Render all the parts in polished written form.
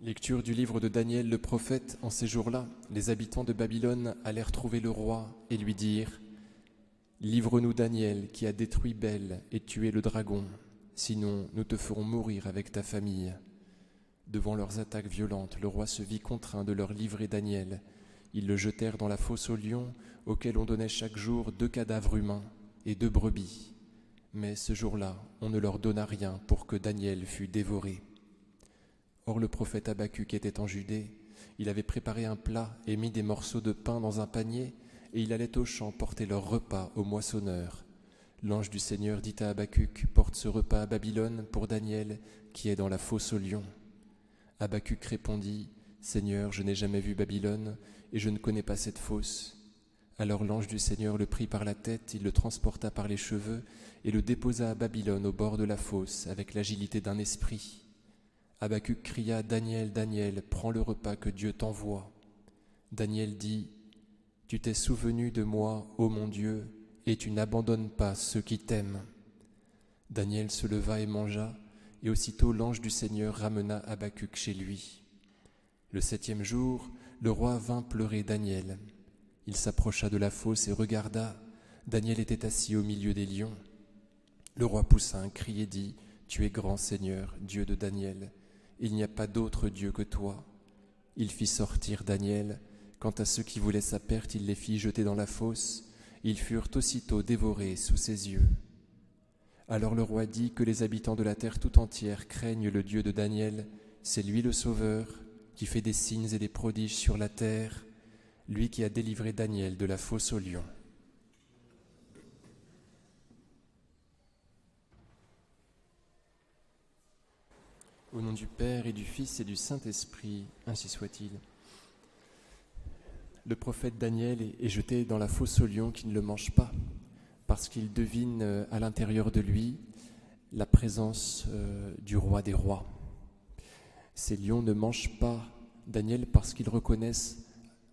Lecture du livre de Daniel le prophète. En ces jours-là, les habitants de Babylone allèrent trouver le roi et lui dirent « Livre-nous Daniel qui a détruit Bel et tué le dragon, sinon nous te ferons mourir avec ta famille. » Devant leurs attaques violentes, le roi se vit contraint de leur livrer Daniel. Ils le jetèrent dans la fosse aux lions, auquel on donnait chaque jour 2 cadavres humains et 2 brebis. Mais ce jour-là, on ne leur donna rien pour que Daniel fût dévoré. Or le prophète Habacuc était en Judée. Il avait préparé un plat et mis des morceaux de pain dans un panier, et il allait au champ porter leur repas aux moissonneurs. L'ange du Seigneur dit à Habacuc, « Porte ce repas à Babylone pour Daniel, qui est dans la fosse aux lions. » Habacuc répondit, « Seigneur, je n'ai jamais vu Babylone, et je ne connais pas cette fosse. » Alors l'ange du Seigneur le prit par la tête, il le transporta par les cheveux, et le déposa à Babylone au bord de la fosse, avec l'agilité d'un esprit. Habacuc cria, « Daniel, Daniel, prends le repas que Dieu t'envoie. » Daniel dit, « Tu t'es souvenu de moi, ô mon Dieu, et tu n'abandonnes pas ceux qui t'aiment. » Daniel se leva et mangea, et aussitôt l'ange du Seigneur ramena Habacuc chez lui. Le 7e jour, le roi vint pleurer Daniel. Il s'approcha de la fosse et regarda. Daniel était assis au milieu des lions. Le roi poussa un cri et dit, « Tu es grand Seigneur, Dieu de Daniel. Il n'y a pas d'autre Dieu que toi. » Il fit sortir Daniel. Quant à ceux qui voulaient sa perte, il les fit jeter dans la fosse. Ils furent aussitôt dévorés sous ses yeux. Alors le roi dit que les habitants de la terre tout entière craignent le Dieu de Daniel. C'est lui le Sauveur, qui fait des signes et des prodiges sur la terre, lui qui a délivré Daniel de la fosse aux lions. Au nom du Père et du Fils et du Saint-Esprit, ainsi soit-il. Le prophète Daniel est jeté dans la fosse aux lions qui ne le mangent pas, parce qu'il devine à l'intérieur de lui la présence du roi des rois. Ces lions ne mangent pas Daniel parce qu'ils reconnaissent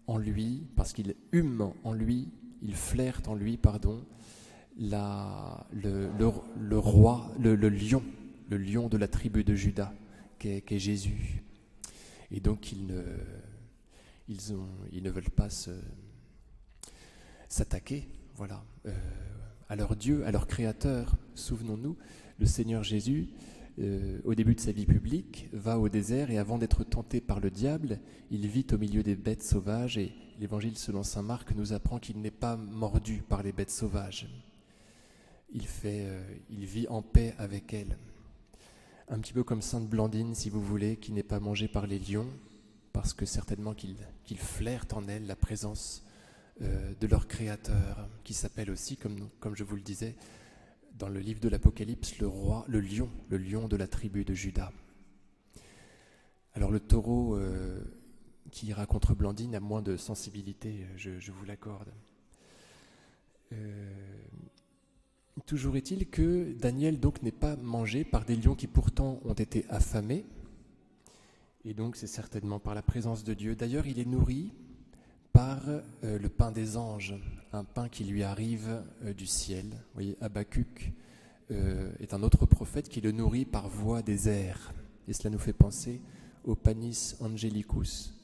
en lui, parce qu'ils hument en lui, ils flairent en lui, le roi, le lion de la tribu de Juda, qu'est Jésus. Et donc ils ne veulent pas s'attaquer, à leur Dieu, à leur Créateur. Souvenons-nous, le Seigneur Jésus, au début de sa vie publique, va au désert et avant d'être tenté par le diable, il vit au milieu des bêtes sauvages et l'Évangile selon saint Marc nous apprend qu'il n'est pas mordu par les bêtes sauvages. Il vit en paix avec elles. Un petit peu comme Sainte Blandine, si vous voulez, qui n'est pas mangée par les lions, parce que certainement qu'ils flairent en elle la présence de leur Créateur, qui s'appelle aussi, comme je vous le disais, dans le livre de l'Apocalypse, le lion de la tribu de Juda. Alors le taureau qui ira contre Blandine a moins de sensibilité, je vous l'accorde. Toujours est-il que Daniel donc n'est pas mangé par des lions qui pourtant ont été affamés, et donc c'est certainement par la présence de Dieu. D'ailleurs, il est nourri par le pain des anges, un pain qui lui arrive du ciel. Vous voyez, Habacuc est un autre prophète qui le nourrit par voie des airs. Et cela nous fait penser au panis angelicus,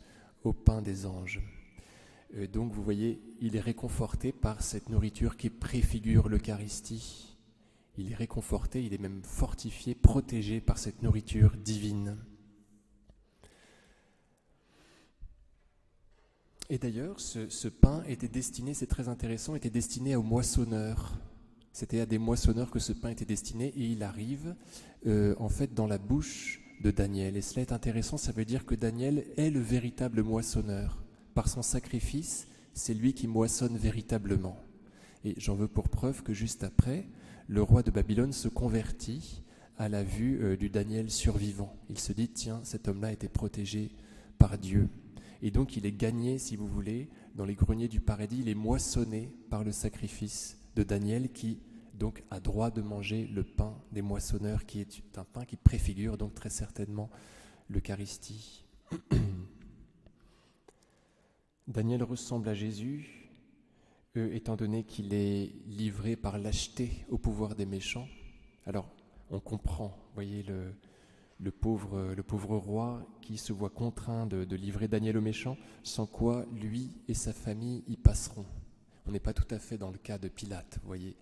au pain des anges. Donc vous voyez, il est réconforté par cette nourriture qui préfigure l'Eucharistie. Il est réconforté, il est même fortifié, protégé par cette nourriture divine. Et d'ailleurs, ce pain était destiné, c'est très intéressant, était destiné aux moissonneurs. C'était à des moissonneurs que ce pain était destiné et il arrive en fait dans la bouche de Daniel. Et cela est intéressant, ça veut dire que Daniel est le véritable moissonneur. Par son sacrifice, c'est lui qui moissonne véritablement. Et j'en veux pour preuve que juste après, le roi de Babylone se convertit à la vue du Daniel survivant. Il se dit, tiens, cet homme-là était protégé par Dieu. Et donc il est gagné, si vous voulez, dans les greniers du paradis, il est moissonné par le sacrifice de Daniel qui donc a droit de manger le pain des moissonneurs, qui est un pain qui préfigure donc très certainement l'Eucharistie. Daniel ressemble à Jésus, étant donné qu'il est livré par lâcheté au pouvoir des méchants. Alors on comprend, voyez, le pauvre roi qui se voit contraint de livrer Daniel aux méchants, sans quoi lui et sa famille y passeront. On n'est pas tout à fait dans le cas de Pilate, vous voyez.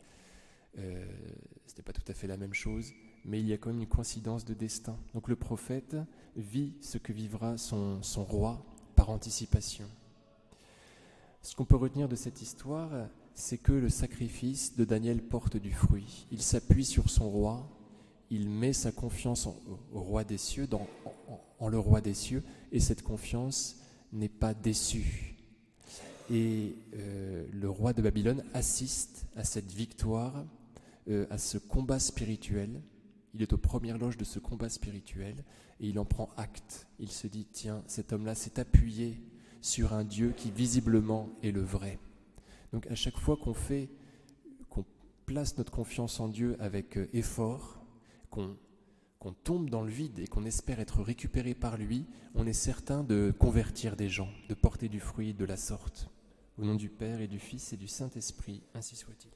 C'était pas tout à fait la même chose, mais il y a quand même une coïncidence de destin. Donc le prophète vit ce que vivra son roi par anticipation. Ce qu'on peut retenir de cette histoire, c'est que le sacrifice de Daniel porte du fruit. Il s'appuie sur son roi, il met sa confiance au roi des cieux, en le roi des cieux, et cette confiance n'est pas déçue. Et le roi de Babylone assiste à cette victoire, à ce combat spirituel. Il est aux premières loges de ce combat spirituel et il en prend acte. Il se dit, tiens, cet homme-là s'est appuyé sur un Dieu qui visiblement est le vrai. Donc à chaque fois qu'on place notre confiance en Dieu avec effort, qu'on tombe dans le vide et qu'on espère être récupéré par lui, on est certain de convertir des gens, de porter du fruit de la sorte. Au nom du Père et du Fils et du Saint-Esprit, ainsi soit-il.